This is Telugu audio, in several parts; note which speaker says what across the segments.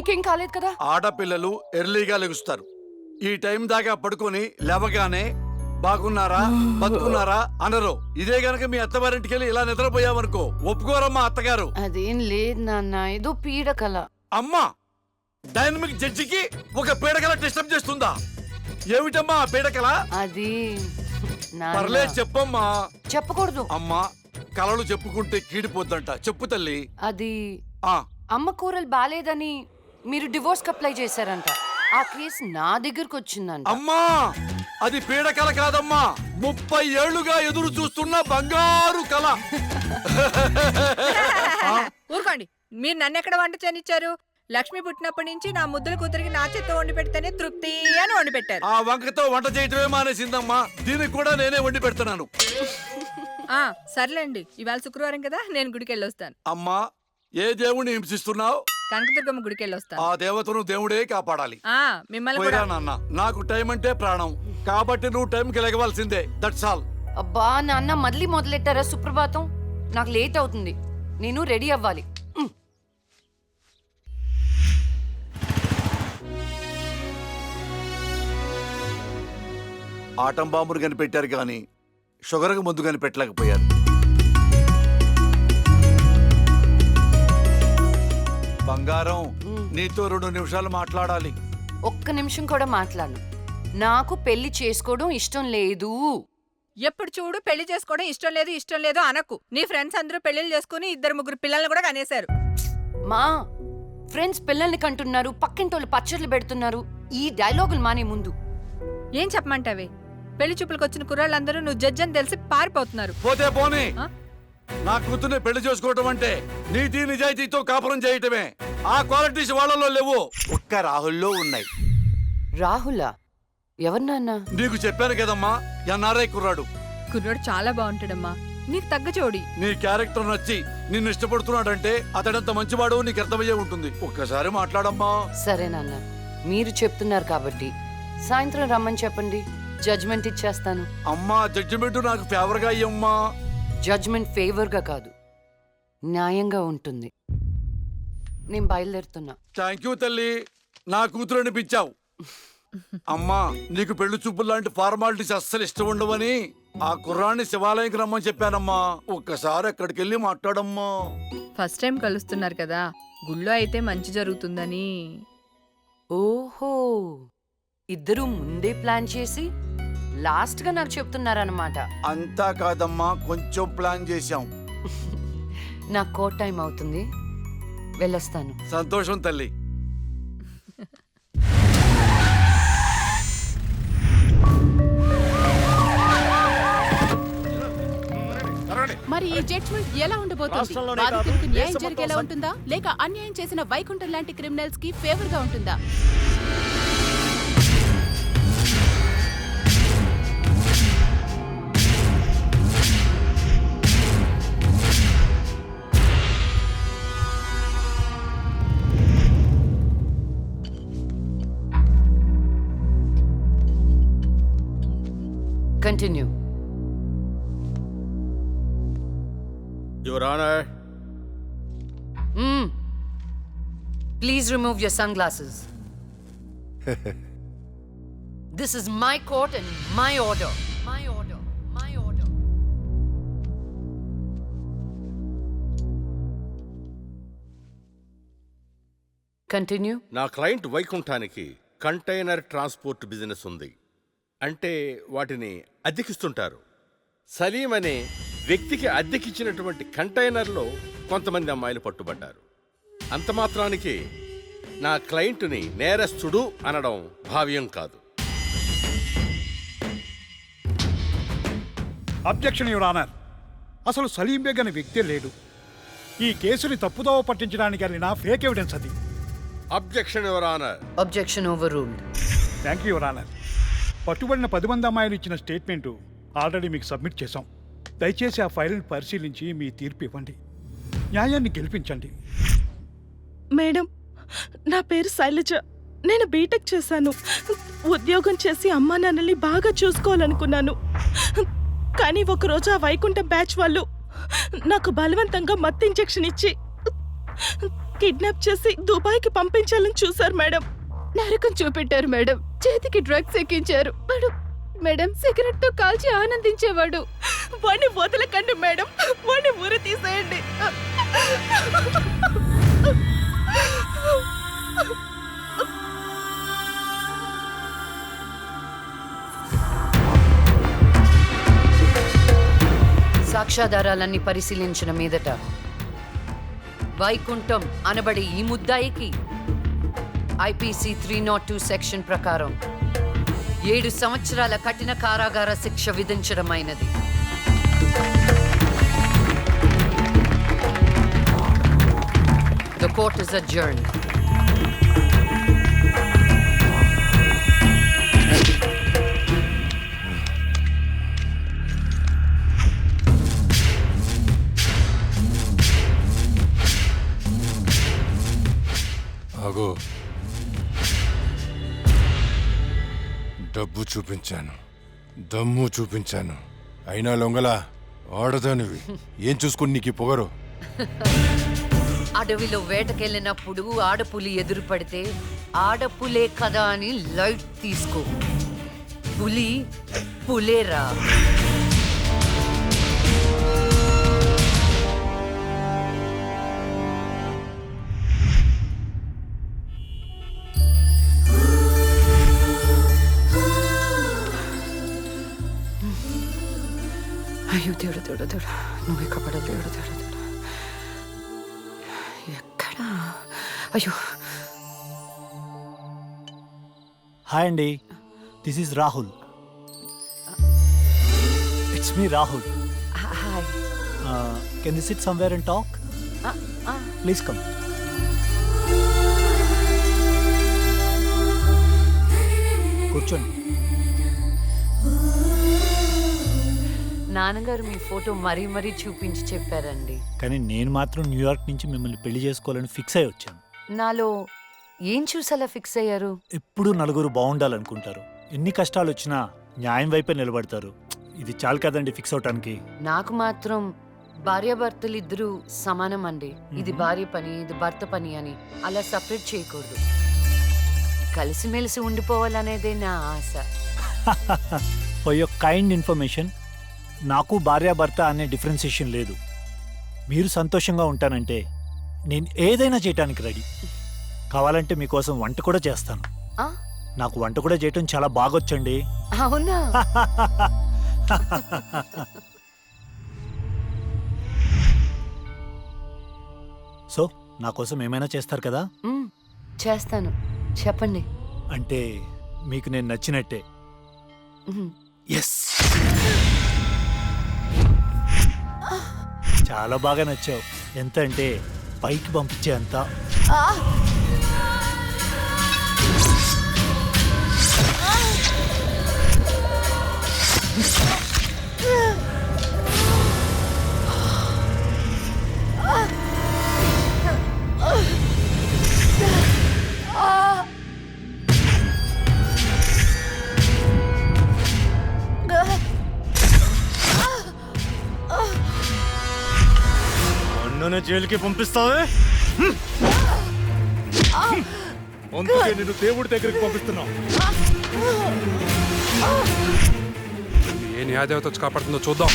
Speaker 1: నీకేం కాలేదు కదా?
Speaker 2: ఆడపిల్లలు ఎర్లీగా లెగుస్తారు. ఈ టైం దాకా పడుకొని లేవగానే బాగున్నారా బతుకున్నారా అనరు. ఇదే గనక మీ అత్తవారింటికి వెళ్ళి ఇలా నిద్రపోయావనుకో ఒప్పుకోరమ్మా అత్తగారు.
Speaker 1: అదేం లేదు నాన్న, ఏదో పీడకల.
Speaker 2: అమ్మా, డైనమిక్ జడ్జికి ఒక పీడకల డిస్టర్బ్ చేస్తుందా? ఏమిటమ్మా ఆ పీడకల?
Speaker 1: అది
Speaker 2: పర్లేదు చెప్పమ్మా.
Speaker 1: చెప్పకూడదు
Speaker 2: అమ్మా, కలలు చెప్పుకుంటే కీడిపోద్దంట. చెప్పు తల్లి.
Speaker 1: అది
Speaker 2: ఆ
Speaker 1: అమ్మ కూరలు బాలేదని మీరు డివోర్స్ కి అప్లై చేశారంట. ఆ కేసు నా దగ్గరకు వచ్చిందంట.
Speaker 2: అమ్మా, అది పీడకల కాదమ్మా, 30 ఏళ్లుగా ఎదురు చూస్తున్న బంగారు కళ.
Speaker 3: ఊరుకోండి, మీరు నన్ను ఎక్కడ వంట చేయనిచ్చారు? లక్ష్మి పుట్టినప్పటి నుంచి నా ముద్దుల కూతురికి నా చేత్తో వండి పెడితేనే తృప్తి అని వండి పెట్టారు.
Speaker 2: ఆ వంకతో వంట చేయటమే మానేసిందమ్మా. దీనికి కూడా నేనే వండి పెడుతున్నాను.
Speaker 3: సర్లేండి, ఇవాళ శుక్రవారం కదా, నేను గుడికి వెళ్ళొస్తాను.
Speaker 2: అమ్మా, ఏ దేవుణ్ణి హింసిస్తున్నావు?
Speaker 3: కనకదుర్గమ్మ గుడికి వెళ్ళొస్తాను.
Speaker 2: ఆ దేవతను దేవుడే కాపాడాలి.
Speaker 3: మిమ్మల్ని
Speaker 2: పోయిరా
Speaker 3: కూడా.
Speaker 2: నాన్న, నాకు టైం అంటే ప్రాణం, కాబట్టి నువ్వు టైంకి లెగవలసిందే. That's all.
Speaker 1: అబ్బా నాన్న, మళ్ళీ మొదలెట్టారా సుప్రభాతం? నాకు లేట్ అవుతుంది, నేను రెడీ అవ్వాలి.
Speaker 2: ఆటం బాంబును కనిపెట్టారు కానీ షుగర్కు ముందు కనిపెట్టలేకపోయారు. బంగారం, నీతో 2 నిమిషాలు మాట్లాడాలి.
Speaker 1: ఒక్క నిమిషం కూడా మాట్లాడను. నాకు పెళ్లి చేసుకోవడం ఇష్టం లేదు.
Speaker 3: ఎప్పుడు చూడు పెళ్లి చేసుకోవడం ఇష్టం లేదు అనకు. నీ ఫ్రెండ్స్ అందరూ పెళ్లిళ్ళు చేసుకుని 2-3 పిల్లల్ని కూడా కనేశారు.
Speaker 1: మా ఫ్రెండ్స్ పిల్లల్ని కంటున్నారు, పక్కింటోళ్ళు పచ్చళ్ళు పెడుతున్నారు. ఈ డైలాగులు మానే ముందు
Speaker 3: ఏం చెప్పమంటావే? పెళ్లి చూపులకు వచ్చిన కుర్రాళ్ళందరూ నువ్వు జడ్జి అని తెలిసి పారిపోతున్నారు.
Speaker 2: పోతే పోనీ, నా కూతుర్ని పెళ్లి చేసుకోవటం అంటే నీతి నిజాయితీతో కాపురం చేయటమే. ఆ క్వాలిటీస్ వాళ్ళలో లేవు, ఒక్క రాహుల్లో ఉన్నాయి.
Speaker 1: రాహులా? ఎవరు నాన్న?
Speaker 2: నీకు చెప్పాను కదమ్మా, ఎన్ఆర్ఐ కుర్రాడు.
Speaker 3: కుర్రాడు చాలా బాగుంటాడమ్మా, నీకు తగ్గ జోడి.
Speaker 2: నీ క్యారెక్టర్ నచ్చి నిన్ను ఇష్టపడుతున్నాడంటే అతడంత మంచివాడు నీకు అర్థమయ్యే ఉంటుంది. ఒక్కసారి మాట్లాడమ్మా.
Speaker 1: సరే నాన్న, మీరు చెప్తున్నారు కాబట్టి సాయంత్రం రమ్మని చెప్పండి, జడ్జ్మెంట్ ఇచ్చేస్తాను.
Speaker 2: అమ్మా, జడ్జిమెంట్ నాకు ఫేవర్ గా అయ్యమ్మా.
Speaker 1: జడ్జ్మెంట్ ఫేవర్ గా కాదు, న్యాయంగా ఉంటుంది. నేను బయలుదేరుతున్నా.
Speaker 2: థ్యాంక్ యూ తల్లి, నా కూతురు అనిపించావు. అమ్మా, నీకు పెళ్లి చూపులు లాంటి ఫార్మాలిటీస్ అస్సలు ఇష్టం ఉండవని ఆ కుర్రాన్ని శివాలయంకి రమ్మని చెప్పానమ్మా. ఒక్కసారి అక్కడికి వెళ్ళి మాట్లాడమ్మా.
Speaker 3: ఫస్ట్ టైం కలుస్తున్నారు కదా, గుళ్ళో అయితే మంచి జరుగుతుందని.
Speaker 1: ఓహో, ఇద్దరు ముందే ప్లాన్ చేసి లాస్ట్ గా నాకు చెప్తున్నారన్నమాట.
Speaker 2: అంతా కాదమ్మా, కొంచెం ప్లాన్ చేశాం.
Speaker 1: నా కోట్ టైం అవుతుంది, వెళ్ళొస్తాను.
Speaker 2: సంతోషం తల్లి.
Speaker 4: మరి ఈ జడ్జ్మెంట్ ఎలా ఉండబోతోంది? బాధితులకు న్యాయం జరిగేలా ఉంటుందా, లేక అన్యాయం చేసిన వైకుంఠం లాంటి క్రిమినల్స్ కి ఫేవర్ గా ఉంటుందా?
Speaker 1: Continue.
Speaker 5: Your Honor.
Speaker 1: Please remove your sunglasses. This is my court and my order. My order. My order. Continue.
Speaker 5: నా క్లయింట్ వైకుంఠానికి కంటైనర్ ట్రాన్స్పోర్ట్ బిజినెస్ ఉంది. అంటే వాటిని అద్దెకిస్తుంటారు. సలీం అనే వ్యక్తికి అద్దెకిచ్చినటువంటి కంటైనర్లో కొంతమంది అమ్మాయిలు పట్టుబడ్డారు. అంత మాత్రానికి నా క్లయింట్ని నేరస్తుడు అనడం భావ్యం కాదు.
Speaker 6: Objection your honour. అసలు సలీం బేగ్ అనే వ్యక్తే లేడు. ఈ కేసుని తప్పుదోవ పట్టించడానికి వెళ్ళిన ఫేక్ ఎవిడెన్స్ అది.
Speaker 5: Objection your honour.
Speaker 1: Objection overruled.
Speaker 6: Thank you your honour. పట్టుబడిన 10 మంది అమ్మాయిలు ఇచ్చిన స్టేట్మెంటు ఆల్రెడీ మీకు సబ్మిట్ చేశాం. దయచేసి ఆ ఫైల్ని పరిశీలించి మీ తీర్పు ఇవ్వండి. న్యాయాన్ని గెలిపించండి.
Speaker 7: మేడం, నా పేరు శైలజ. నేను బీటెక్ చేశాను. ఉద్యోగం చేసి అమ్మా నాన్నల్ని బాగా చూసుకోవాలనుకున్నాను. కానీ ఒకరోజు ఆ వైకుంఠం బ్యాచ్ వాళ్ళు నాకు బలవంతంగా మత్తు ఇంజెక్షన్ ఇచ్చి కిడ్నాప్ చేసి దుబాయ్కి పంపించాలని చూశారు మేడం.
Speaker 4: నరకం చూపెట్టారు మేడం. చేతికి డ్రగ్స్ ఎక్కించారు మేడం. మేడం సిగరెట్ తో కాల్చి ఆనందించేవాడు.
Speaker 7: వాడిని వదలకండి మేడం, వాడిని ఉరి తీసేయండి.
Speaker 1: సాక్ష్యాధారాలన్నీ పరిశీలించిన మీదట వైకుంఠం అనబడే ఈ ముద్దాయికి ఐపీసీ 302 సెక్షన్ ప్రకారం 7 సంవత్సరాల కఠిన కారాగార శిక్ష విధించడమైనది. The court is adjourned.
Speaker 8: ఆగో, డబ్బు చూపించాను, దమ్ము చూపించాను, అయినా లొంగలా ఆడదానివి. ఏం చూసుకుని నీకు ఈ పొగరు?
Speaker 1: అడవిలో వేటకెళ్ళినప్పుడు ఆడపులి ఎదురు పడితే ఆడపులే కదా అని లైట్ తీసుకో. పులి పులేరా. అయ్యో దేవుడు దేవుడు దేవుడు, నువ్వే కపడ దేవుడు దేవుడు దేవుడు. ఎక్కడా? అయ్యో.
Speaker 9: హాయ్ అండి, this is Rahul. It's me Rahul.
Speaker 1: Hi.
Speaker 9: Can you SIT somewhere and talk? Please come. కూర్చోండి.
Speaker 1: నాన్నగారు మీ ఫోటో మరీ మరీ చూపించి చెప్పారండి.
Speaker 9: కానీ నేను మాత్రం న్యూయార్క్ నుంచి మిమ్మల్ని పెళ్లి చేసుకోవాలని ఫిక్స్ అయి వచ్చాను.
Speaker 1: నాలో ఏం చూసేలా ఫిక్స్ అయ్యారు?
Speaker 9: ఎప్పుడూ నలుగురు బాగుండాలనుకుంటారు. ఎన్ని కష్టాలు వచ్చినా న్యాయం వైపే నిలబడతారు. ఇది చాలు కదండి ఫిక్స్ అవటానికి.
Speaker 1: నాకు మాత్రం భార్యాభర్తలు ఇద్దరు సమానం అండి. ఇది భార్య పని, ఇది భర్త పని అని అలా సపరేట్ చేయకూడదు. కలిసిమెలిసి ఉండిపోవాలనేదే నా ఆశ.
Speaker 9: ఫర్ యువర్ కైండ్ ఇన్ఫర్మేషన్, నాకు భార్యాభర్త అనే డిఫరెన్సియేషన్ లేదు. మీరు సంతోషంగా ఉంటానంటే నేను ఏదైనా చేయటానికి రెడీ. కావాలంటే మీకోసం వంట కూడా చేస్తాను.
Speaker 1: ఆ?
Speaker 9: నాకు వంట కూడా చేయటం చాలా బాగొచ్చండి.
Speaker 1: అవునా?
Speaker 9: సో నా కోసం ఏమైనా చేస్తారు కదా?
Speaker 1: చేస్తాను, చెప్పండి.
Speaker 9: అంటే మీకు నేను నచ్చినట్టే.
Speaker 1: మ్మ్.
Speaker 9: ఎస్, చాలా బాగా నచ్చావు. ఎంత అంటే పైకి పంపించే అంత.
Speaker 10: అన్ననే జైలుకి పంపిస్తావే? అందుకే నేను దేవుడి దగ్గరికి పంపిస్తున్నావు.
Speaker 11: ఏ న్యాయదేవత వచ్చి కాపాడుతుందో చూద్దాం.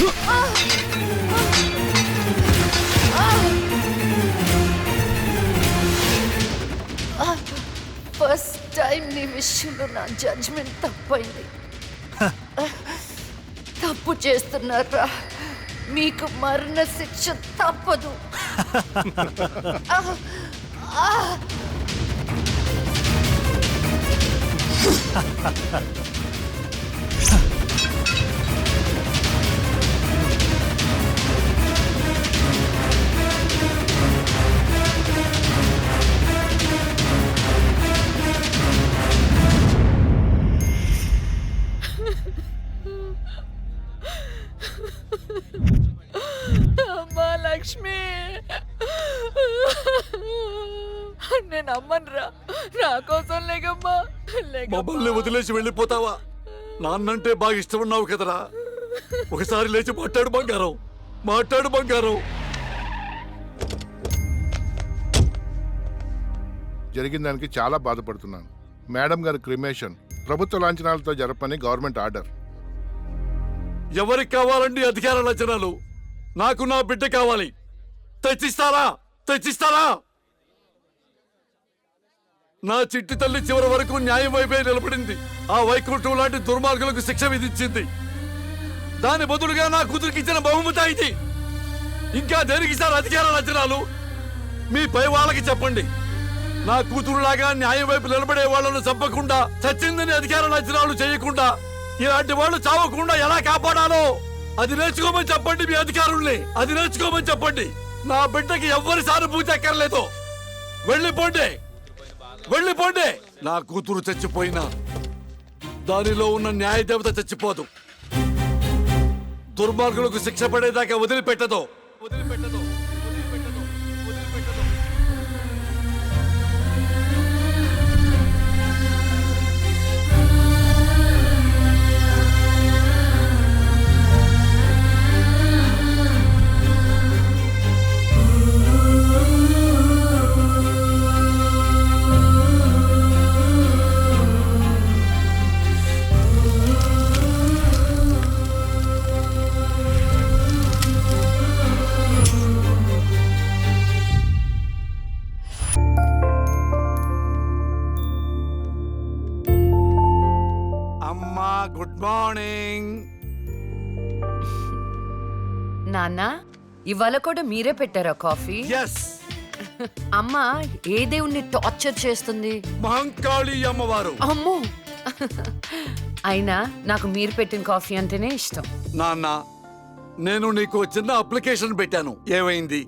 Speaker 1: ఫస్ట్ టైం నీ విషయంలో నా జడ్జ్మెంట్ తప్పైంది. తప్పు చేస్తున్నారా? మీకు మరణ శిక్ష తప్పదు.
Speaker 3: అమ్మా లక్ష్మి, నేను అమ్మనురా. నా కోసం లేకమ్మా.
Speaker 2: మమ్మల్ని వదిలేసి వెళ్ళిపోతావా? నాన్నంటే బాగా ఇష్టం ఉన్నావు కదరా. ఒకసారి లేచి మాట్లాడు బంగారం, మాట్లాడు బంగారం.
Speaker 12: జరిగిన దానికి చాలా బాధపడుతున్నాను. మేడం గారి క్రిమేషన్ ప్రభుత్వ లాంఛనాలతో జరపని గవర్నమెంట్ ఆర్డర్.
Speaker 2: ఎవరికి కావాలండి అధికార లక్షణాలు? నాకు నా బిడ్డ కావాలి. తెచ్చిస్తారా? తెచ్చిస్తారా? నా చిట్టి తల్లి చివరి వరకు న్యాయం వైపే నిలబడింది. ఆ వైకుంఠం లాంటి దుర్మార్గులకు శిక్ష విధించింది. దాని బదులుగా నా కూతురికి ఇచ్చిన బహుమతి ఇది. ఇంకా దేనికి సార్ అధికార లక్షణాలు? మీ పై వాళ్ళకి చెప్పండి. నా కూతురులాగా న్యాయం వైపు నిలబడే వాళ్ళను చంపకుండా, చచ్చిందని అధికార లక్షణాలు చేయకుండా, ఇలాంటి వాళ్ళు చావకుండా ఎలా కాపాడాలో అది నేర్చుకోమని చెప్పండి. మీ అధికారుల్ని అది నేర్చుకోమని చెప్పండి. నా బిడ్డకి ఎవ్వరి సానుభూతి అక్కర్లేదు. వెళ్ళిపోండి, వెళ్ళిపోండి. నా కూతురు చచ్చిపోయినా దానిలో ఉన్న న్యాయ దేవత చచ్చిపోదు. దుర్మార్గులకు శిక్ష పడేదాకా వదిలిపెట్టదు. వదిలిపెట్టదు. వదిలిపెట్టదు. వదిలిపెట్టదు. అమ్మా గుడ్ మార్నింగ్.
Speaker 1: నాన్న, ఇవాళ కూడా మీరే పెట్టారా కాఫీ?
Speaker 2: ఎస్.
Speaker 1: అమ్మా ఏ దేవుణ్ణి టార్చర్ చేస్తుంది?
Speaker 2: మహంకాళి అమ్మవారు.
Speaker 1: అమ్మో. అయినా నాకు మీరు పెట్టిన కాఫీ అంటేనే ఇష్టం.
Speaker 2: నాన్న, నేను నీకు చిన్న అప్లికేషన్ పెట్టాను. ఏమైంది?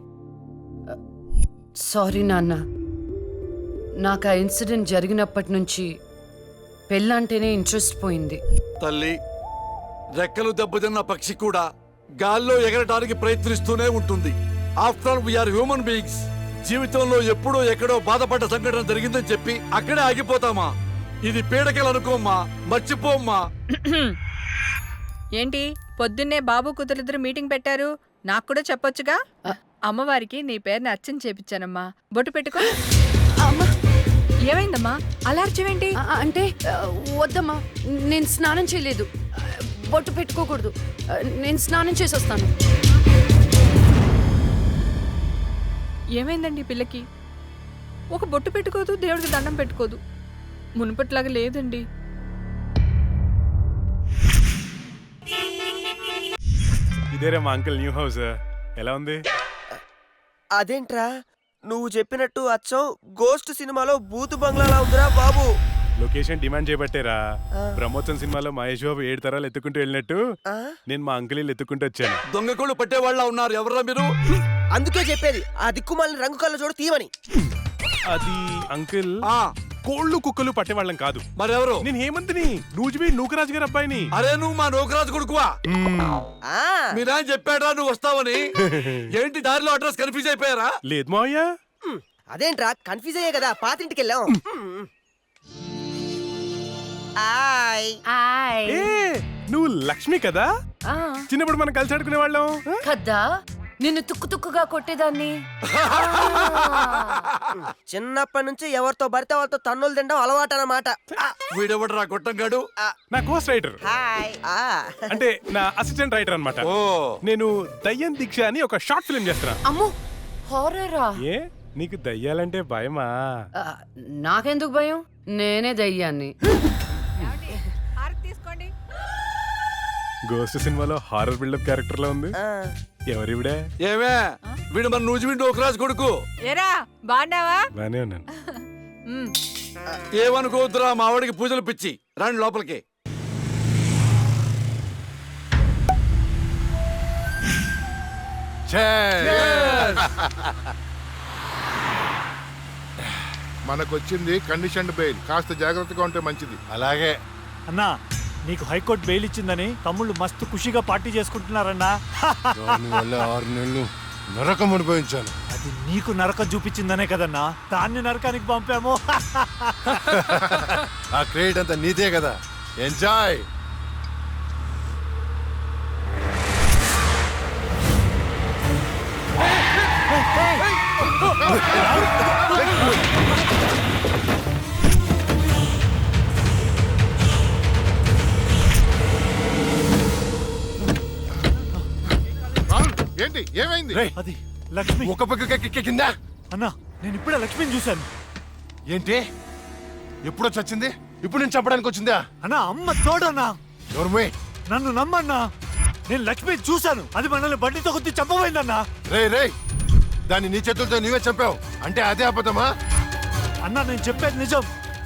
Speaker 1: సారీ నాన్న, నాకు ఆ ఇన్సిడెంట్ జరిగినప్పటి నుంచి పెళ్ళంటేనే ఇంట్రెస్ట్ పోయింది.
Speaker 2: తల్లి, రెక్కలు దెబ్బతిన్న పక్షి కూడా గాల్లో ఎగరడానికి ప్రయత్నిస్తూనే ఉంటుంది. After we are human beings. జీవితంలో ఎప్పుడో ఎక్కడో బాధపడ్డ సంఘటన జరిగిందని చెప్పి అక్కడే ఆగిపోతామా? ఇది పీడకలు అనుకోమ్మా, మర్చిపోమ్మా.
Speaker 3: ఏంటి పొద్దున్నే బాబు కూతురిద్దరు మీటింగ్ పెట్టారు? నాకు కూడా చెప్పొచ్చుగా. అమ్మవారికి నీ పేరుని అర్చన చేపించానమ్మా. బొట్టు పెట్టుకో. ఏమైందమ్మా అలా అర్చవేంటి?
Speaker 1: అంటే వద్దమ్మా, నేను స్నానం చేయలేదు. బొట్టు పెట్టుకోకూడదు. నేను స్నానం చేసి వస్తాను.
Speaker 3: ఏమైందండి పిల్లకి? ఒక బొట్టు పెట్టుకోదు, దేవుడికి దండం పెట్టుకోదు. మునుపట్లాగా లేదండి.
Speaker 10: ఇదేరా మా అంకుల్ న్యూ హౌస్. ఎలా ఉంది?
Speaker 13: అదేంట్రా నువ్వు చెప్పినట్టు అచ్చం గోస్ట్ సినిమాలో బూతు బంగ్లాలా ఉందిరా బాబు.
Speaker 10: లొకేషన్ డిమాండ్ చేయబట్టేరా. బ్రహ్మోత్సవం సినిమాలో మహేష్ బాబు 7 తరాలు ఎత్తుకుంటూ వెళ్ళినట్టు నేను మా అంకుల్ ఎత్తుకుంటూ వచ్చాను.
Speaker 2: దొంగకోళ్ళు పట్టేవాళ్ళ ఉన్నారు. ఎవరా మీరు?
Speaker 13: అందుకే చెప్పేది ఆ దిక్కుమాలిన రంగు కళ్ళ చూడ తీయమని.
Speaker 10: అది అంకుల్, కోళ్ళు కుక్కలు పట్టేవాళ్ళం కాదు.
Speaker 2: మరెవరు?
Speaker 10: నేను హేమంత్ని, నూజివీ నూకరాజు గారి అబ్బాయిని.
Speaker 2: అరే నువ్వు మా నూకరాజు కొడుకువా? మీరా చెప్పాడా నువ్వు వస్తావని? ఏంటి దారిలో అడ్రస్ కన్ఫ్యూజ్ అయిపోయారా?
Speaker 10: లేదు మావయ్య.
Speaker 13: అదేంట్రా కన్ఫ్యూజ్ అయ్యే కదా పాతింటికి వెళ్ళాం.
Speaker 10: నువ్వు లక్ష్మి కదా? చిన్నప్పుడు మనం కలిసి ఆడుకునే వాళ్ళం
Speaker 1: కదా. నిన్ను తుక్కు తుక్కుగా కొట్టేదాన్ని.
Speaker 13: చిన్నప్పటి నుంచి ఎవరితో పడితే వాళ్ళతో తన్నులు తినడం అలవాటు అన్నమాట.
Speaker 2: వీడెవడరా గొట్టంగాడు?
Speaker 10: నా కోస్ట్ రైటర్, అంటే నా అసిస్టెంట్ రైటర్ అన్నమాట. నేను దయ్యం దీక్ష అని ఒక షార్ట్ ఫిల్మ్ చేస్తున్నా.
Speaker 1: అమ్మో, హారరా?
Speaker 10: ఏ నీకు దయ్యాలంటే భయమా?
Speaker 1: నాకెందుకు భయం? నేనే దయ్యాన్ని.
Speaker 3: తీసుకోండి.
Speaker 10: గోస్ట్ సినిమాలో హారర్ బిల్డప్ క్యారెక్టర్ లో ఉంది. ఎవరివిడే?
Speaker 2: ఏమే వీడు మన నూజివీ నూకరాజు కొడుకు.
Speaker 3: ఏరా బాగున్నావా?
Speaker 10: బానే ఉన్నాను.
Speaker 2: ఏమనుకోవద్దురా, మా ఆవిడికి పూజలు పిచ్చి. రండి లోపలికి.
Speaker 12: మనకొచ్చింది కండిషన్ బెయిల్. కాస్త జాగ్రత్తగా ఉంటే మంచిది.
Speaker 8: అలాగే
Speaker 9: అన్నా, నీకు హైకోర్టు బెయిల్ ఇచ్చిందని తమ్ముళ్ళు మస్తు ఖుషిగా పార్టీ చేసుకుంటున్నారన్నా.
Speaker 8: దానివల్ల 6 నెలలు నరకం అనుభవించాను.
Speaker 9: అది నీకు నరకం చూపించిందనే కదన్నా దాన్ని నరకానికి పంపాము.
Speaker 8: ఆ క్రెడిట్ అంతా నీదే కదా. ఎంజాయ్.
Speaker 12: ఏంటి ఏమైంది?
Speaker 9: అది లక్ష్మి.
Speaker 8: ఒక పక్క కింద.
Speaker 9: అన్నా నేను ఇప్పుడే లక్ష్మిని చూశాను.
Speaker 8: ఏంటి ఎప్పుడో చచ్చింది? ఇప్పుడు నేను చెప్పడానికి వచ్చిందా?
Speaker 9: అన్నా అమ్మ తోడన్నా.
Speaker 8: ఎవరు?
Speaker 9: నన్ను నమ్మన్నా, నేను లక్ష్మిని చూశాను. అది మనల్ని బండితో కొద్ది చంపబోయిందన్నా.
Speaker 8: రే దాన్ని నీ చేతులతో నీవే చెప్పావు అంటే అదే అబద్ధమా?
Speaker 9: అన్నా నేను చెప్పేది నిజం.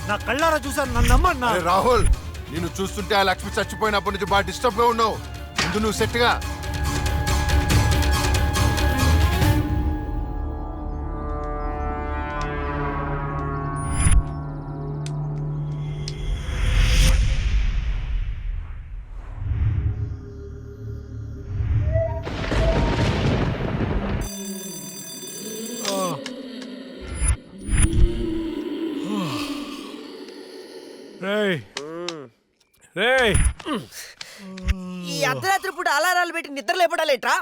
Speaker 9: నా కళ్ళారా చూశాను, నన్ను నమ్మన్నా.
Speaker 8: రాహుల్, నిన్ను చూస్తుంటే ఆ లక్ష్మి చచ్చిపోయినప్పటి నుంచి బాగా డిస్టర్బ్ గా ఉన్నావు. ముందు నువ్వు సెట్గా.
Speaker 13: ఈ అర్ధరాత్రి పూట అలారాలు పెట్టి నిద్ర లేపడాలేట్రా?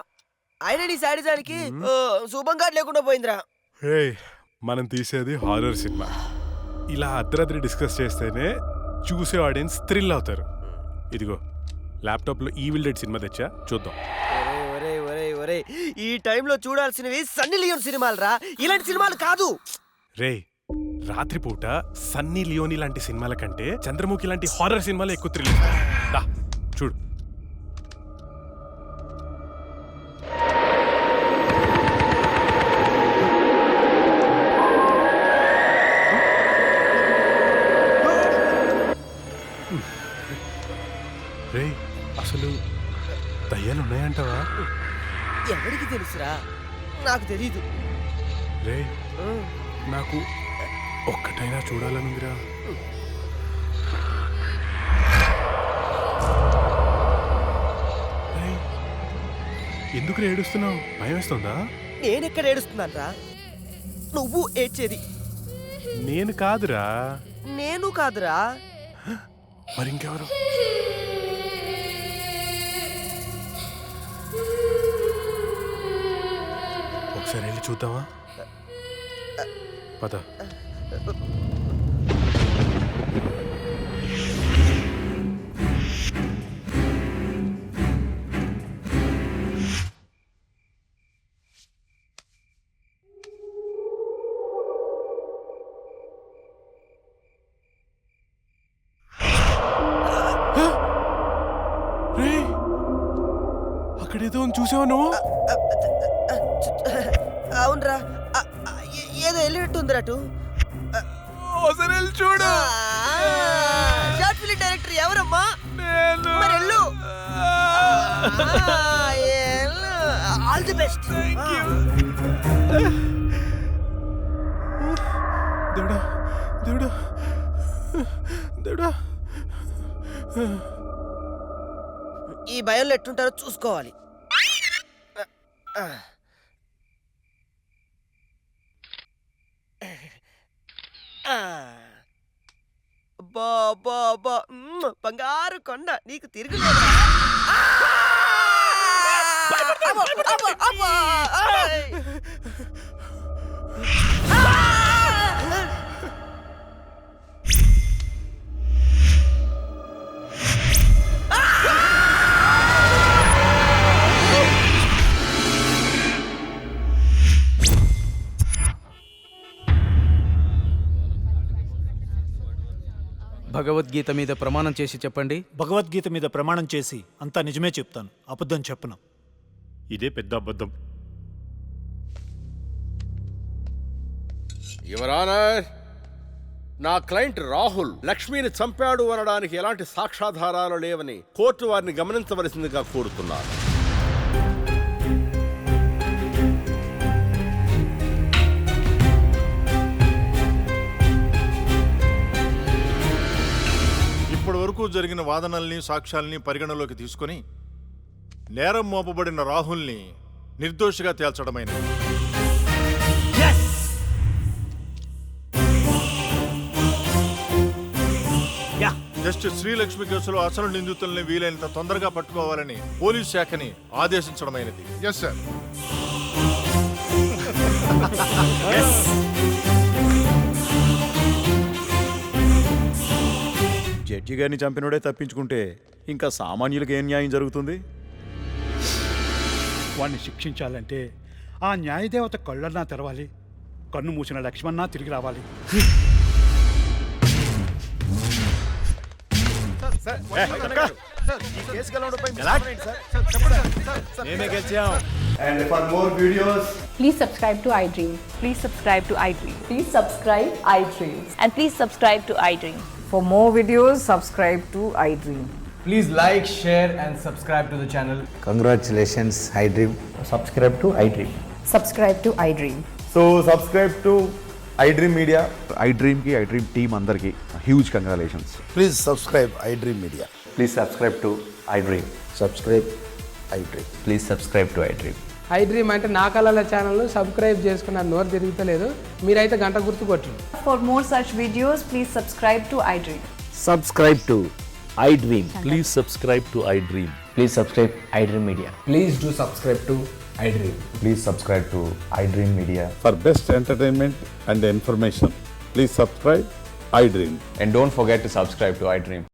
Speaker 13: ఆయన నీ సాడిజానికి శుభంగా లేకుండా పోయిందిరా.
Speaker 10: మనం తీసేది హారర్ సినిమా. ఇలా అర్ధరాత్రి డిస్కస్ చేస్తేనే చూసే ఆడియన్స్ థ్రిల్ అవుతారు. ఇదిగో ల్యాప్టాప్లో ఈవిల్ డెడ్ సినిమా తెచ్చా, చూద్దాం.
Speaker 13: ఒరే ఈ టైంలో చూడాల్సినవి సన్నీ లియోన్ సినిమాలు రా, ఇలాంటి సినిమాలు కాదు.
Speaker 10: రాత్రిపూట సన్నీ లియోని లాంటి సినిమాల కంటే చంద్రముఖి లాంటి హారర్ సినిమాలు ఎక్కువ థ్రిల్. చూడు. అసలు దయ్యాలు ఉన్నాయంటావా?
Speaker 13: ఎవరికి తెలుసురా? నాకు తెలీదు.
Speaker 10: నాకు ఒక్కటైనా చూడాలనుందిరా. ఎందుకు ఏడుస్తున్నావు? భయం వేస్తుందా?
Speaker 13: నేనెక్కడ ఏడుస్తున్నాను రా? నువ్వు ఏడ్చేది.
Speaker 10: నేను కాదురా.
Speaker 13: నేను కాదురా.
Speaker 10: మరి ఇంకెవరు? ఒకసారి వెళ్ళి చూద్దామా? పద. అక్కడేదో చూసావా నువ్వు?
Speaker 13: అవునరా, ఏదో వెళ్ళినట్టుందిరా.
Speaker 10: చూడు.
Speaker 13: షార్ట్ ఫిల్మ్ డైరెక్టర్ ఎవరమ్మా? మరి వెళ్ళు. All the best.
Speaker 10: దేవుడా దేవుడా దేవుడా.
Speaker 13: ఈ భయంలో ఎట్టుంటారో చూసుకోవాలి. బంగారు కొండ నీకు తిరుగులేదు.
Speaker 14: భగవద్గీత మీద ప్రమాణం చేసి చెప్పండి.
Speaker 9: భగవద్గీత మీద ప్రమాణం చేసి అంతా నిజమే చెప్తాను, అబద్ధం చెప్పను.
Speaker 10: ఇదే పెద్ద అబద్ధం.
Speaker 5: యువర్ ఆనర్, నా క్లయింట్ రాహుల్ లక్ష్మిని చంపాడు అనడానికి ఎలాంటి సాక్ష్యాధారాలు లేవని కోర్టు వారిని గమనించవలసిందిగా కోరుతున్నారు.
Speaker 15: ఇప్పటి వరకు జరిగిన వాదనల్ని సాక్ష్యాల్ని పరిగణలోకి తీసుకొని నేరం మోపబడిన రాహుల్ని నిర్దోషిగా తేల్చడమైనది. జస్టిస్ శ్రీలక్ష్మి కేసులో అసలు నిందితుల్ని వీలైనంత తొందరగా పట్టుకోవాలని పోలీస్ శాఖని ఆదేశించడమైనది.
Speaker 12: Yes sir.
Speaker 16: జడ్జి గారిని చంపినోడే తప్పించుకుంటే ఇంకా సామాన్యులకు ఏం న్యాయం జరుగుతుంది?
Speaker 6: వాడిని శిక్షించాలంటే ఆ న్యాయదేవత కళ్ళన్నా తెరవాలి, కన్ను మూసిన లక్ష్మణ తిరిగి రావాలి.
Speaker 15: And for more videos,
Speaker 7: Please subscribe to iDream. Please subscribe to iDream. Please subscribe iDream. And please subscribe to iDream.
Speaker 16: For more videos, subscribe to iDream.
Speaker 14: Please like, share and subscribe to the channel.
Speaker 17: Congratulations, iDream.
Speaker 14: Subscribe to iDream.
Speaker 16: Subscribe to iDream.
Speaker 15: so subscribe to iDream Media.
Speaker 17: iDream ki iDream team andarki huge congratulations.
Speaker 2: Please subscribe iDream Media.
Speaker 17: Please subscribe to iDream. Subscribe iDream. Please subscribe to iDream.
Speaker 14: iDream అంటే నా కళల ఛానల్ సబ్స్క్రైబ్ చేసుకున్న నోరు తిరుగుతలేదు. మీరైతే గంట గుర్తు కొట్టండి.
Speaker 16: For more such videos, please subscribe to iDream.
Speaker 17: Subscribe to iDream. Please subscribe to iDream. Please subscribe iDream Media.
Speaker 14: Please do subscribe to iDream.
Speaker 17: Please subscribe to iDream Media.
Speaker 15: For best entertainment and information, please subscribe iDream.
Speaker 17: And don't forget to subscribe to iDream.